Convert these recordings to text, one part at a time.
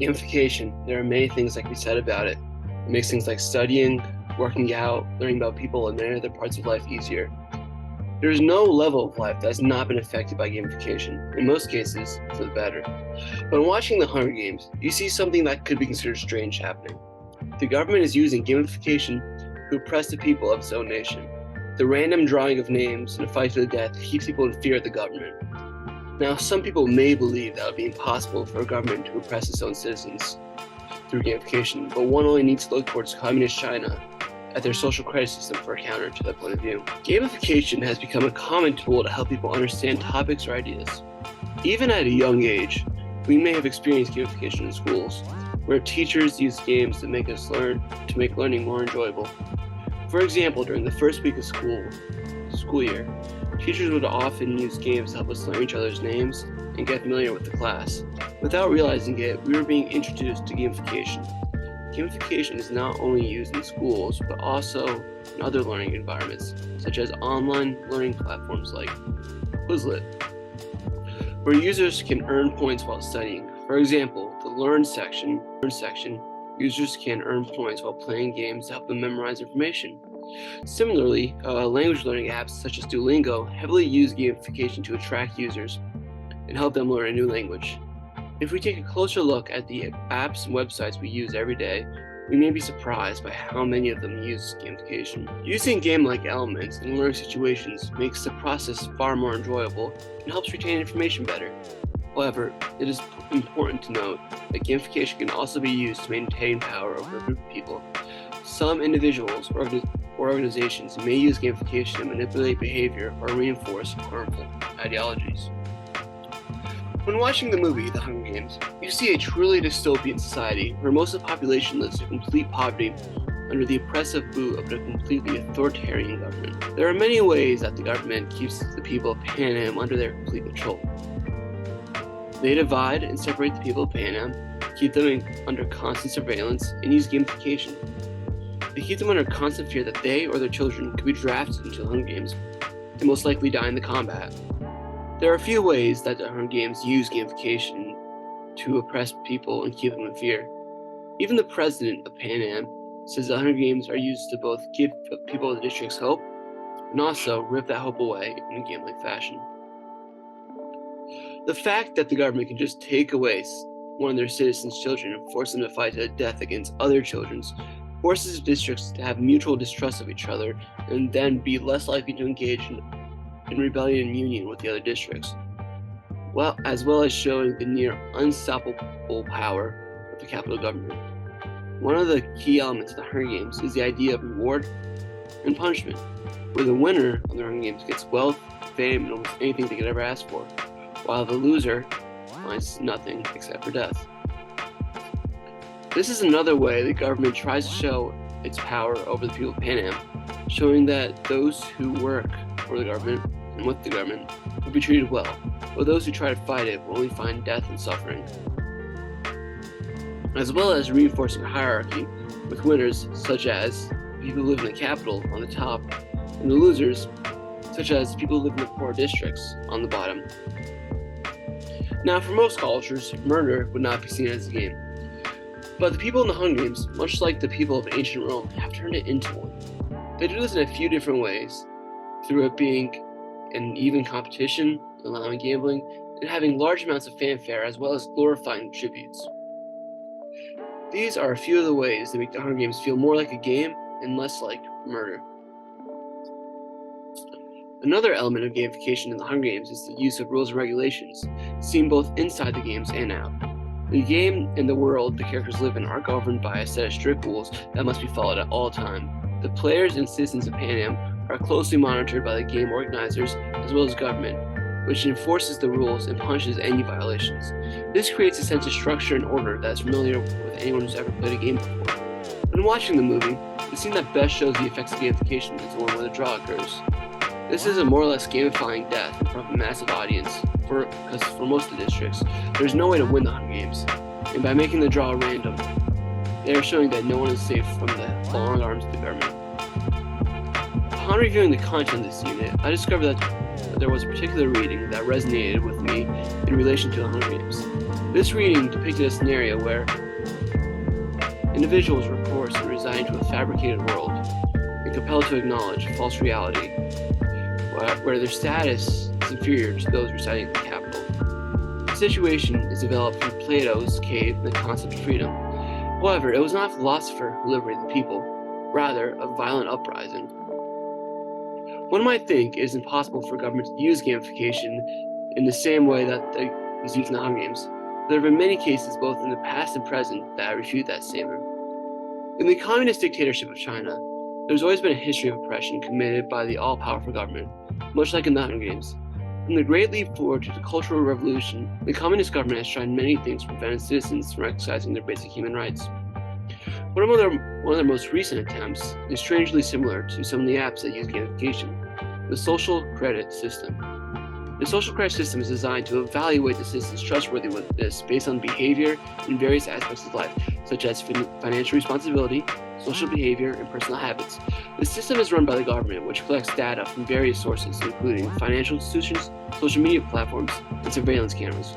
Gamification. There are many things that can be said about it. It makes things like studying, working out, learning about people, and many other parts of life easier. There is no level of life that has not been affected by gamification, in most cases, for the better. When watching the Hunger Games, you see something that could be considered strange happening. The government is using gamification to oppress the people of its own nation. The random drawing of names in a fight to the death keeps people in fear of the government. Now, some people may believe that it would be impossible for a government to oppress its own citizens through gamification, but one only needs to look towards communist China at their social credit system for a counter to that point of view. Gamification has become a common tool to help people understand topics or ideas. Even at a young age, we may have experienced gamification in schools, where teachers use games to make learning more enjoyable. For example, during the first week of school year, teachers would often use games to help us learn each other's names and get familiar with the class. Without realizing it, we were being introduced to gamification. Gamification is not only used in schools, but also in other learning environments, such as online learning platforms like Quizlet, where users can earn points while studying. For example, the Learn section, users can earn points while playing games to help them memorize information. Similarly, language learning apps such as Duolingo heavily use gamification to attract users and help them learn a new language. If we take a closer look at the apps and websites we use every day, we may be surprised by how many of them use gamification. Using game-like elements in learning situations makes the process far more enjoyable and helps retain information better. However, it is important to note that gamification can also be used to maintain power over a group of people. Some individuals or organizations may use gamification to manipulate behavior or reinforce harmful ideologies. When watching the movie The Hunger Games, you see a truly dystopian society where most of the population lives in complete poverty under the oppressive boot of a completely authoritarian government. There are many ways that the government keeps the people of Pan Am under their complete control. They divide and separate the people of Pan Am, keep them under constant surveillance, and use gamification. They keep them under constant fear that they or their children could be drafted into the Hunger Games and most likely die in the combat. There are a few ways that the Hunger Games use gamification to oppress people and keep them in fear. Even the president of Pan Am says the Hunger Games are used to both give people of the districts hope and also rip that hope away in a game-like fashion. The fact that the government can just take away one of their citizens' children and force them to fight to the death against other children's forces districts to have mutual distrust of each other and then be less likely to engage in rebellion and union with the other districts, as well as showing the near unstoppable power of the capital government. One of the key elements of the Hunger Games is the idea of reward and punishment, where the winner of the Hunger Games gets wealth, fame, and almost anything they could ever ask for, while the loser finds nothing except for death. This is another way the government tries to show its power over the people of Pan Am, showing that those who work for the government and with the government will be treated well, while those who try to fight it will only find death and suffering. As well as reinforcing a hierarchy with winners such as people who live in the capital on the top and the losers such as people who live in the poor districts on the bottom. Now, for most cultures, murder would not be seen as a game. But the people in the Hunger Games, much like the people of ancient Rome, have turned it into one. They do this in a few different ways, through it being an even competition, allowing gambling, and having large amounts of fanfare as well as glorifying tributes. These are a few of the ways that make the Hunger Games feel more like a game and less like murder. Another element of gamification in the Hunger Games is the use of rules and regulations, seen both inside the games and out. The game and the world the characters live in are governed by a set of strict rules that must be followed at all times. The players and citizens of Pan Am are closely monitored by the game organizers as well as government, which enforces the rules and punishes any violations. This creates a sense of structure and order that is familiar with anyone who's ever played a game before. When watching the movie, the scene that best shows the effects of gamification is the one where the draw occurs. This is a more or less gamifying death in front of a massive audience, because for most of the districts, there's no way to win the Hunger Games, and by making the draw random, they are showing that no one is safe from the long arms of the government. Upon reviewing the content of this unit, I discovered that there was a particular reading that resonated with me in relation to the Hunger Games. This reading depicted a scenario where individuals were forced to resign to a fabricated world and compelled to acknowledge a false reality, where their status is inferior to those residing in the capital. The situation is developed from Plato's cave and the concept of freedom. However, it was not a philosopher who liberated the people, rather a violent uprising. One might think it is impossible for government to use gamification in the same way that they is used in the Hunger Games. There have been many cases, both in the past and present, that refute that statement. In the communist dictatorship of China, there's always been a history of oppression committed by the all-powerful government, much like in the Hunger Games. From the Great Leap Forward to the Cultural Revolution, the communist government has tried many things to prevent its citizens from exercising their basic human rights. One of their most recent attempts is strangely similar to some of the apps that use gamification: the social credit system. The social credit system is designed to evaluate the citizen's trustworthiness based on behavior in various aspects of life, such as financial responsibility, social behavior, and personal habits. The system is run by the government, which collects data from various sources, including financial institutions, social media platforms, and surveillance cameras.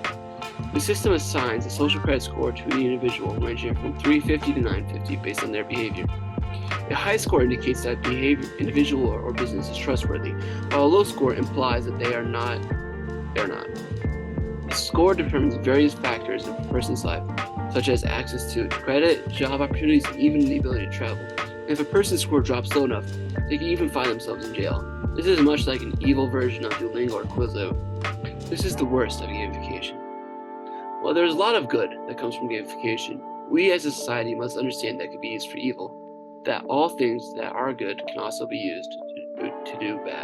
The system assigns a social credit score to the individual, ranging from 350 to 950 based on their behavior. A high score indicates that individual or business is trustworthy, while a low score implies that they are not. The score determines various factors in a person's life, such as access to credit, job opportunities, and even the ability to travel. And if a person's score drops low enough, they can even find themselves in jail. This is much like an evil version of Duolingo or Quizlet. This is the worst of gamification. While there is a lot of good that comes from gamification, we as a society must understand that it can be used for evil, that all things that are good can also be used to do bad.